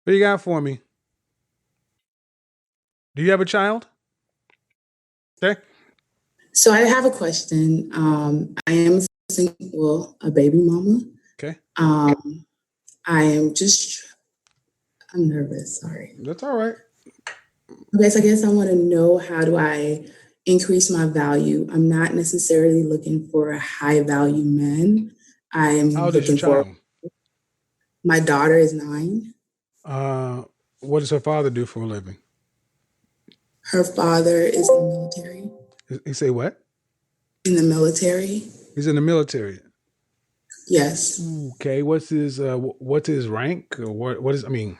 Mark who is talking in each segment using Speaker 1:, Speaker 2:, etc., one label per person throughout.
Speaker 1: What you got for me? Do you have a child? Okay.
Speaker 2: So I have a question. I am a baby mama.
Speaker 1: Okay.
Speaker 2: Um, I am I'm nervous. Sorry.
Speaker 1: That's all right.
Speaker 2: Okay, so I guess I want to know, how do I increase my value? I'm not necessarily looking for a high value man. I
Speaker 1: How
Speaker 2: am
Speaker 1: old is your
Speaker 2: looking for,
Speaker 1: child?
Speaker 2: my daughter is 9.
Speaker 1: Uh, what does her father do for a living?
Speaker 2: Her father is in the military.
Speaker 1: He say what?
Speaker 2: In the military?
Speaker 1: He's in the military.
Speaker 2: Yes.
Speaker 1: Okay. What's his rank or what is I mean?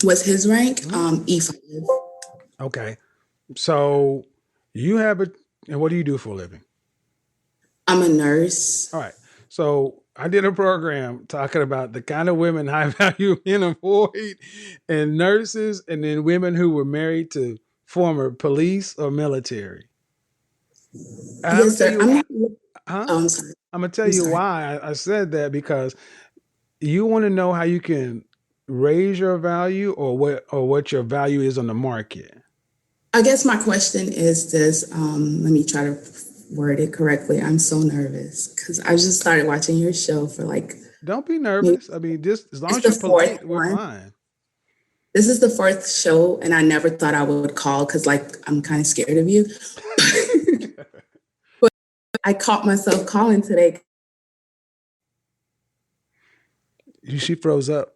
Speaker 2: What's his rank?
Speaker 1: Hmm?
Speaker 2: E5.
Speaker 1: Okay. So you have a and what do you do for a living?
Speaker 2: I'm a nurse.
Speaker 1: All right. So I did a program talking about the kind of women high value men avoid and nurses and then women who were married to former police or military. And I'm gonna
Speaker 2: Yes,
Speaker 1: tell
Speaker 2: sir.
Speaker 1: you,
Speaker 2: I'm not.
Speaker 1: huh?
Speaker 2: Oh, I'm sorry.
Speaker 1: I'm gonna tell
Speaker 2: I'm
Speaker 1: you
Speaker 2: sorry.
Speaker 1: why I said that because you want to know how you can raise your value or what your value is on the market.
Speaker 2: I guess my question is this. Let me try to word it correctly. I'm so nervous because I just started watching your show for like,
Speaker 1: Don't be
Speaker 2: maybe
Speaker 1: nervous. I mean, just as long
Speaker 2: it's
Speaker 1: as
Speaker 2: the
Speaker 1: you're
Speaker 2: fourth
Speaker 1: polite, we're
Speaker 2: one.
Speaker 1: fine.
Speaker 2: This is the fourth show, and I never thought I would call because, like, I'm kind of scared of you. But I caught myself calling today.
Speaker 1: She froze up.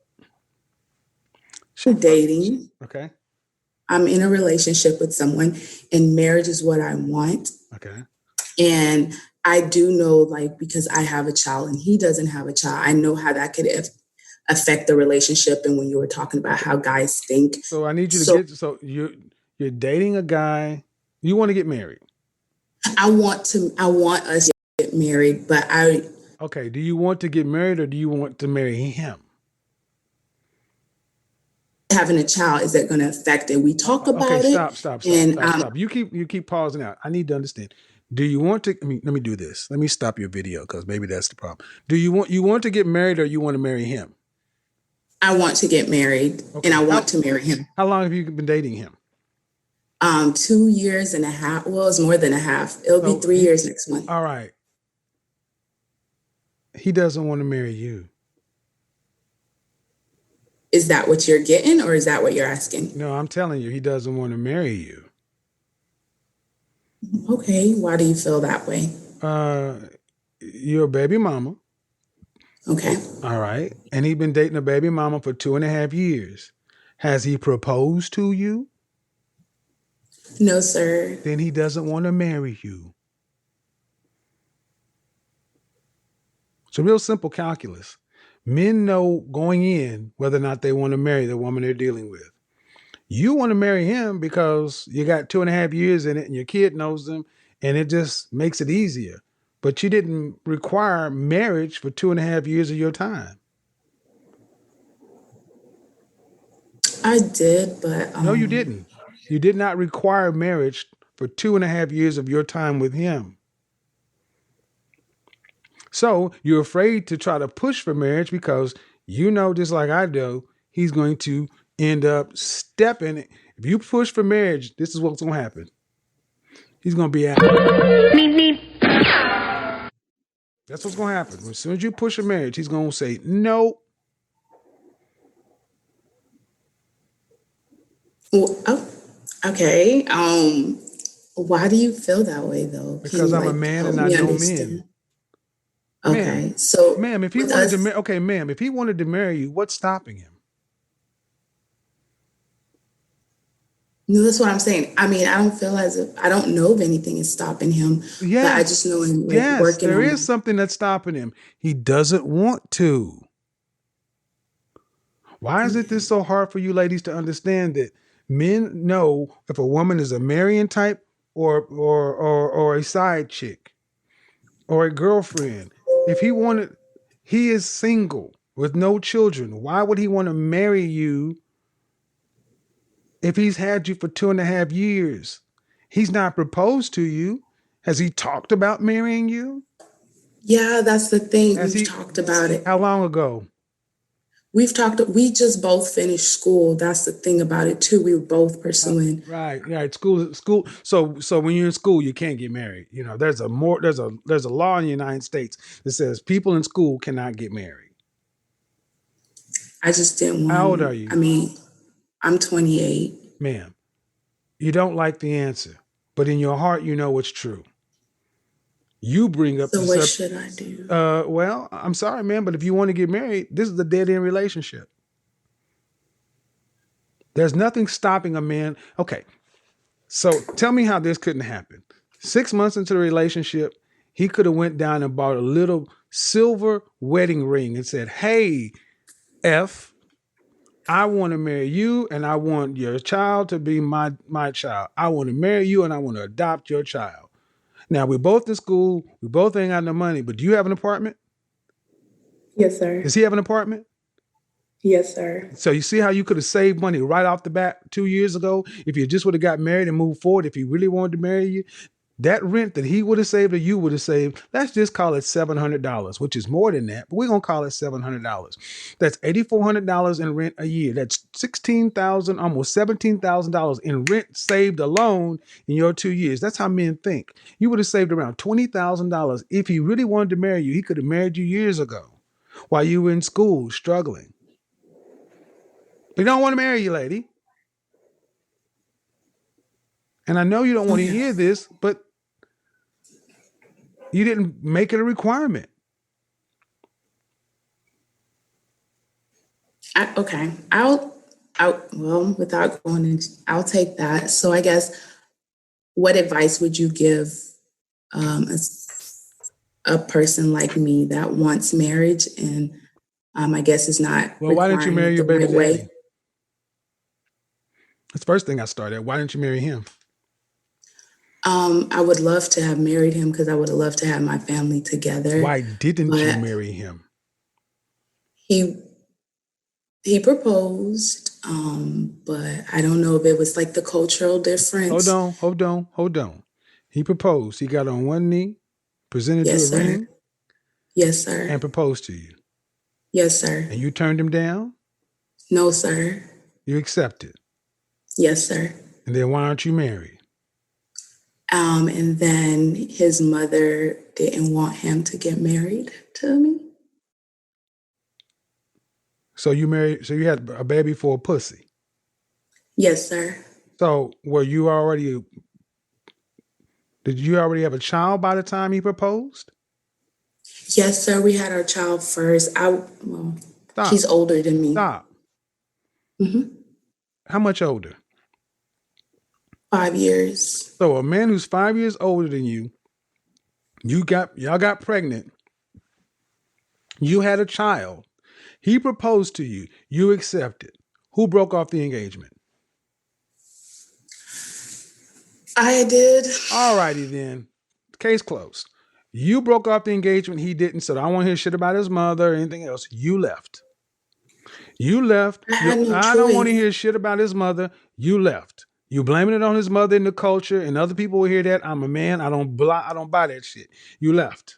Speaker 1: She froze.
Speaker 2: Dating.
Speaker 1: Okay.
Speaker 2: I'm in a relationship with someone, and marriage is what I want.
Speaker 1: Okay.
Speaker 2: And I do know, like, because I have a child and he doesn't have a child, I know how that could affect the relationship. And when you were talking about
Speaker 1: Okay.
Speaker 2: how guys think,
Speaker 1: So I need you to
Speaker 2: so
Speaker 1: get so you're dating a guy. You want to get married.
Speaker 2: I want us to get married, but I
Speaker 1: Okay. Do you want to get married or do you want to marry him?
Speaker 2: having a child, is that going to affect it? We talk
Speaker 1: Okay.
Speaker 2: about it,
Speaker 1: Stop. Stop. Stop.
Speaker 2: and
Speaker 1: Stop. Stop. You keep pausing out. I need to understand. Do you want to? Let me do this. Let me stop your video because maybe that's the problem. Do you want to get married or you want to marry him?
Speaker 2: I want to get married, and
Speaker 1: Okay.
Speaker 2: I want
Speaker 1: How
Speaker 2: to marry him.
Speaker 1: how long have you been dating him?
Speaker 2: 2 years and a half. Well, it's more than a half. It'll be
Speaker 1: So
Speaker 2: three
Speaker 1: he.
Speaker 2: years next month.
Speaker 1: All right. He doesn't want to marry you.
Speaker 2: Is that what you're getting, or is that what you're asking?
Speaker 1: No, I'm telling you, he doesn't want to marry you.
Speaker 2: Okay, why do you feel that way?
Speaker 1: Uh, you're a baby mama.
Speaker 2: Okay.
Speaker 1: All right. And he been dating a baby mama for 2.5 years. Has he proposed to you?
Speaker 2: No, sir.
Speaker 1: Then he doesn't want to marry you. It's a real simple calculus. Men know going in whether or not they want to marry the woman they're dealing with. You want to marry him because you got 2.5 years in it and your kid knows them and it just makes it easier. But you didn't require marriage for 2.5 years of your time.
Speaker 2: I did, but
Speaker 1: No, you didn't. You did not require marriage for 2.5 years of your time with him. So you're afraid to try to push for marriage because you know, just like I do, he's going to end up stepping. If you push for marriage, this is what's going to happen. He's going to be out. That's what's going to happen. As soon as you push a marriage, he's going to say, no,
Speaker 2: oh, okay. Why do you feel that way though? Can
Speaker 1: because
Speaker 2: you
Speaker 1: I'm a
Speaker 2: like
Speaker 1: man
Speaker 2: help
Speaker 1: and I
Speaker 2: me
Speaker 1: know men.
Speaker 2: understand?
Speaker 1: Ma'am,
Speaker 2: Okay, so
Speaker 1: ma'am, if he
Speaker 2: with
Speaker 1: wanted to,
Speaker 2: us,
Speaker 1: okay, ma'am, if he wanted to marry you, what's stopping him?
Speaker 2: no, that's what I'm saying. I mean, I don't feel as if I don't know if anything is stopping him, but I just
Speaker 1: Yes,
Speaker 2: know I'm like
Speaker 1: yes,
Speaker 2: working
Speaker 1: there
Speaker 2: on
Speaker 1: is
Speaker 2: my.
Speaker 1: something that's stopping him. He doesn't want to. Why is it this so hard for you ladies to understand that men know if a woman is a marrying type or a side chick or a girlfriend? If he wanted, he is single with no children. Why would he want to marry you if he's had you for 2.5 years? He's not proposed to you. Has he talked about marrying you?
Speaker 2: Yeah, that's the thing.
Speaker 1: Has
Speaker 2: We've
Speaker 1: he?
Speaker 2: talked about it.
Speaker 1: How long ago?
Speaker 2: We just both finished school. That's the thing about it too. We were both pursuing.
Speaker 1: Right. School. So when you're in school, you can't get married. You know, there's a law in the United States that says people in school cannot get married.
Speaker 2: I just didn't
Speaker 1: How old are
Speaker 2: want, I
Speaker 1: you,
Speaker 2: mean, I'm 28.
Speaker 1: ma'am? You don't like the answer, but in your heart, you know it's true. You bring up
Speaker 2: So
Speaker 1: the
Speaker 2: what
Speaker 1: subject.
Speaker 2: should I do?
Speaker 1: Well, I'm sorry, man, but if you want to get married, this is a dead end relationship. There's nothing stopping a man. Okay, so tell me how this couldn't happen. 6 months into the relationship, he could have went down and bought a little silver wedding ring and said, "Hey, F, I want to marry you, and I want your child to be my child. I want to marry you, and I want to adopt your child." Now we're both in school. We both ain't got no money, but do you have an apartment?
Speaker 2: Yes, sir.
Speaker 1: Does he have an apartment?
Speaker 2: Yes, sir.
Speaker 1: So you see how you could have saved money right off the bat 2 years ago if you just would have got married and moved forward. If he really wanted to marry you, that rent that he would have saved or you would have saved, let's just call it $700, which is more than that, but we're gonna call it $700. That's $8,400 in rent a year. That's 16,000, almost $17,000 in rent saved alone in your 2 years. That's how men think. You would have saved around $20,000 if he really wanted to marry you. He could have married you years ago while you were in school struggling. But he don't want to marry you, lady. And I know you don't want to hear this, but you didn't make it a requirement.
Speaker 2: Okay. Well, without going into, I'll take that. So I guess, what advice would you give um, a, a person like me that wants marriage and I guess is not
Speaker 1: Well, why didn't you
Speaker 2: requiring
Speaker 1: marry
Speaker 2: it
Speaker 1: your
Speaker 2: the
Speaker 1: baby
Speaker 2: right way?
Speaker 1: daddy? That's the first thing I started. Why didn't you marry him?
Speaker 2: I would love to have married him because I would have loved to have my family together.
Speaker 1: Why didn't you
Speaker 2: But
Speaker 1: marry him?
Speaker 2: he he proposed, but I don't know if it was like the cultural difference.
Speaker 1: Hold on. He proposed. He got on one knee, presented you a
Speaker 2: Yes, sir.
Speaker 1: ring,
Speaker 2: Yes, sir.
Speaker 1: and proposed to you.
Speaker 2: Yes, sir.
Speaker 1: And you turned him down?
Speaker 2: No, sir.
Speaker 1: You accepted.
Speaker 2: Yes, sir.
Speaker 1: And then why aren't you married?
Speaker 2: And then his mother didn't want him to get married to me.
Speaker 1: So you had a baby for a pussy.
Speaker 2: Yes, sir.
Speaker 1: So did you already have a child by the time he proposed?
Speaker 2: Yes, sir. We had our child first.
Speaker 1: Stop.
Speaker 2: He's older than me.
Speaker 1: Stop.
Speaker 2: hmm
Speaker 1: How much older?
Speaker 2: 5 years.
Speaker 1: So a man who's 5 years older than you, y'all got pregnant. You had a child. He proposed to you. You accepted. Who broke off the engagement?
Speaker 2: I did.
Speaker 1: All righty then. Case closed. You broke off the engagement. He didn't. So I don't want to hear shit about his mother or anything else. You left. You left.
Speaker 2: I had no
Speaker 1: I don't want to
Speaker 2: choice.
Speaker 1: hear shit about his mother. You left. You blaming it on his mother in the culture, and other people will hear that. I'm a man. I don't buy that shit. You left.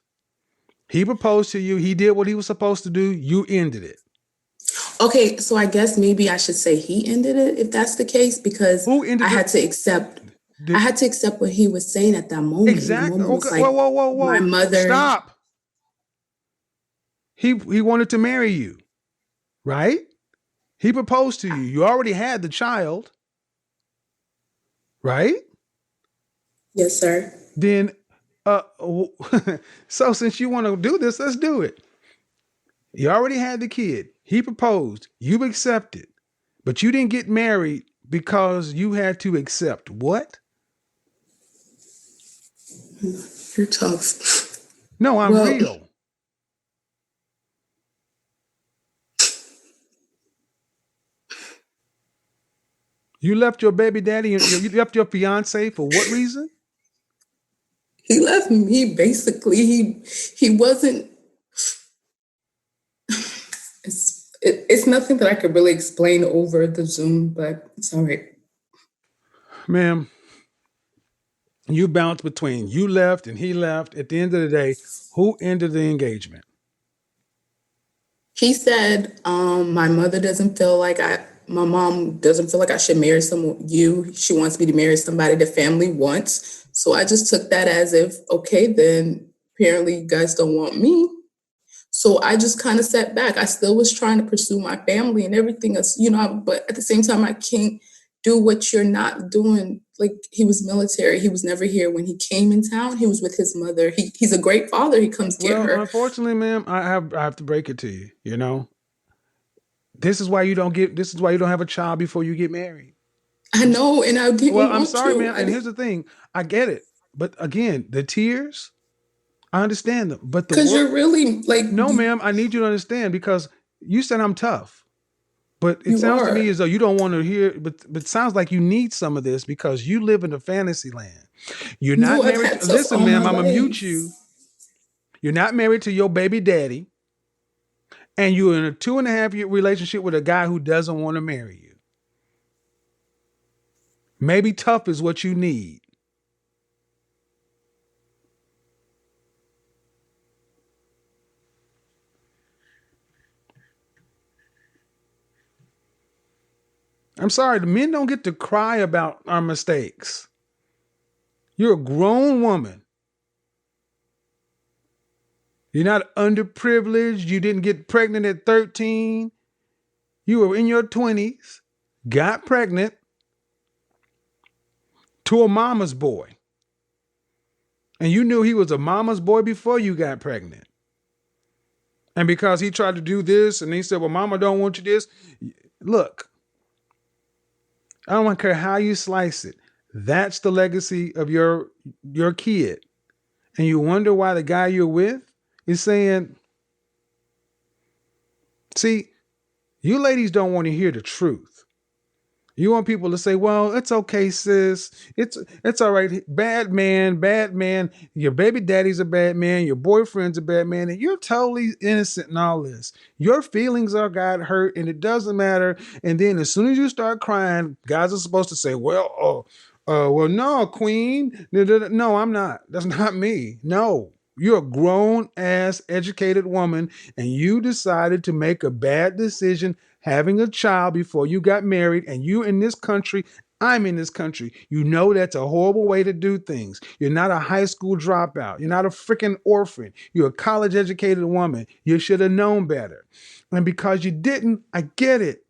Speaker 1: He proposed to you. He did what he was supposed to do. You ended it.
Speaker 2: Okay, so I guess maybe I should say he ended it if that's the case, because
Speaker 1: Who ended
Speaker 2: I had
Speaker 1: it?
Speaker 2: to accept. I had to accept what he was saying at that moment.
Speaker 1: Exactly.
Speaker 2: The moment was
Speaker 1: Okay.
Speaker 2: like,
Speaker 1: Whoa.
Speaker 2: my mother.
Speaker 1: Stop. He wanted to marry you, right? He proposed to you. You already had the child, right?
Speaker 2: Yes, sir.
Speaker 1: Then, so since you want to do this, let's do it. You already had the kid. He proposed. You accepted, but you didn't get married because you had to accept what?
Speaker 2: You're tough.
Speaker 1: No, I'm
Speaker 2: Well,
Speaker 1: real. You left your baby daddy and you left your fiance for what reason?
Speaker 2: he left me. Basically, he wasn't. It's nothing that I could really explain over the Zoom, but it's all right.
Speaker 1: Ma'am, you bounced between you left and he left. At the end of the day, who ended the engagement?
Speaker 2: He said, my mom doesn't feel like I should marry She wants me to marry somebody the family wants. So I just took that as if, okay, then apparently you guys don't want me. So I just kind of sat back. I still was trying to pursue my family and everything else, but at the same time, I can't do what you're not doing. Like, he was military. He was never here. When he came in town, he was with his mother. He's a great father. He comes get
Speaker 1: Well,
Speaker 2: her.
Speaker 1: unfortunately, ma'am, I have to break it to you. This is why you don't have a child before you get married.
Speaker 2: I know, and I
Speaker 1: Well,
Speaker 2: didn't
Speaker 1: I'm
Speaker 2: want
Speaker 1: sorry,
Speaker 2: to.
Speaker 1: ma'am. And here's the thing. I get it. But again, the tears, I understand them. But the
Speaker 2: Because
Speaker 1: work,
Speaker 2: you're really like,
Speaker 1: no, ma'am, I need you to understand because you said I'm tough. But it
Speaker 2: you
Speaker 1: sounds to me
Speaker 2: are.
Speaker 1: as though you don't want to hear, but it sounds like you need some of this because you live in a fantasy land. You're not
Speaker 2: No, I've
Speaker 1: married
Speaker 2: had
Speaker 1: to,
Speaker 2: tough
Speaker 1: listen,
Speaker 2: all my
Speaker 1: ma'am, I'm gonna mute
Speaker 2: life.
Speaker 1: you. You're not married to your baby daddy, and you're in a 2.5 year relationship with a guy who doesn't want to marry you. Maybe tough is what you need. I'm sorry, the men don't get to cry about our mistakes. You're a grown woman. You're not underprivileged. You didn't get pregnant at 13. You were in your 20s, got pregnant to a mama's boy. And you knew he was a mama's boy before you got pregnant. And because he tried to do this and he said, well, mama don't want you this. Look, I don't care how you slice it. That's the legacy of your kid. And you wonder why the guy you're with is saying, see, you ladies don't want to hear the truth. You want people to say, well, it's okay, sis. It's all right. Bad man, bad man. Your baby daddy's a bad man. Your boyfriend's a bad man. And you're totally innocent in all this. Your feelings are got hurt and it doesn't matter. And then as soon as you start crying, guys are supposed to say, well, no, queen. No, I'm not. That's not me. No. You're a grown ass educated woman and you decided to make a bad decision having a child before you got married, and you in this country, I'm in this country. You know that's a horrible way to do things. You're not a high school dropout. You're not a freaking orphan. You're a college educated woman. You should have known better. And because you didn't, I get it.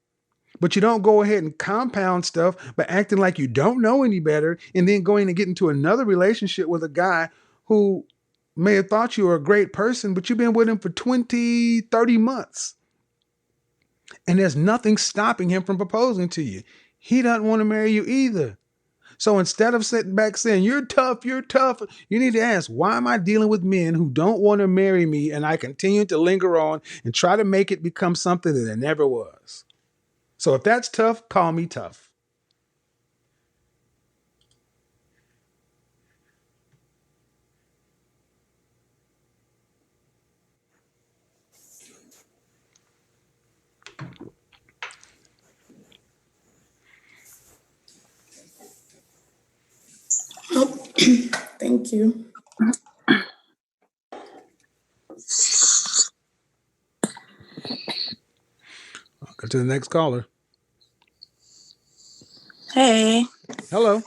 Speaker 1: But you don't go ahead and compound stuff by acting like you don't know any better and then going to get into another relationship with a guy who may have thought you were a great person, but you've been with him for 20, 30 months. And there's nothing stopping him from proposing to you. He doesn't want to marry you either. So instead of sitting back saying, you're tough, you need to ask, why am I dealing with men who don't want to marry me and I continue to linger on and try to make it become something that it never was? So if that's tough, call me tough.
Speaker 2: Oh, thank you.
Speaker 1: I'll go to the next caller.
Speaker 3: Hey,
Speaker 1: Hello.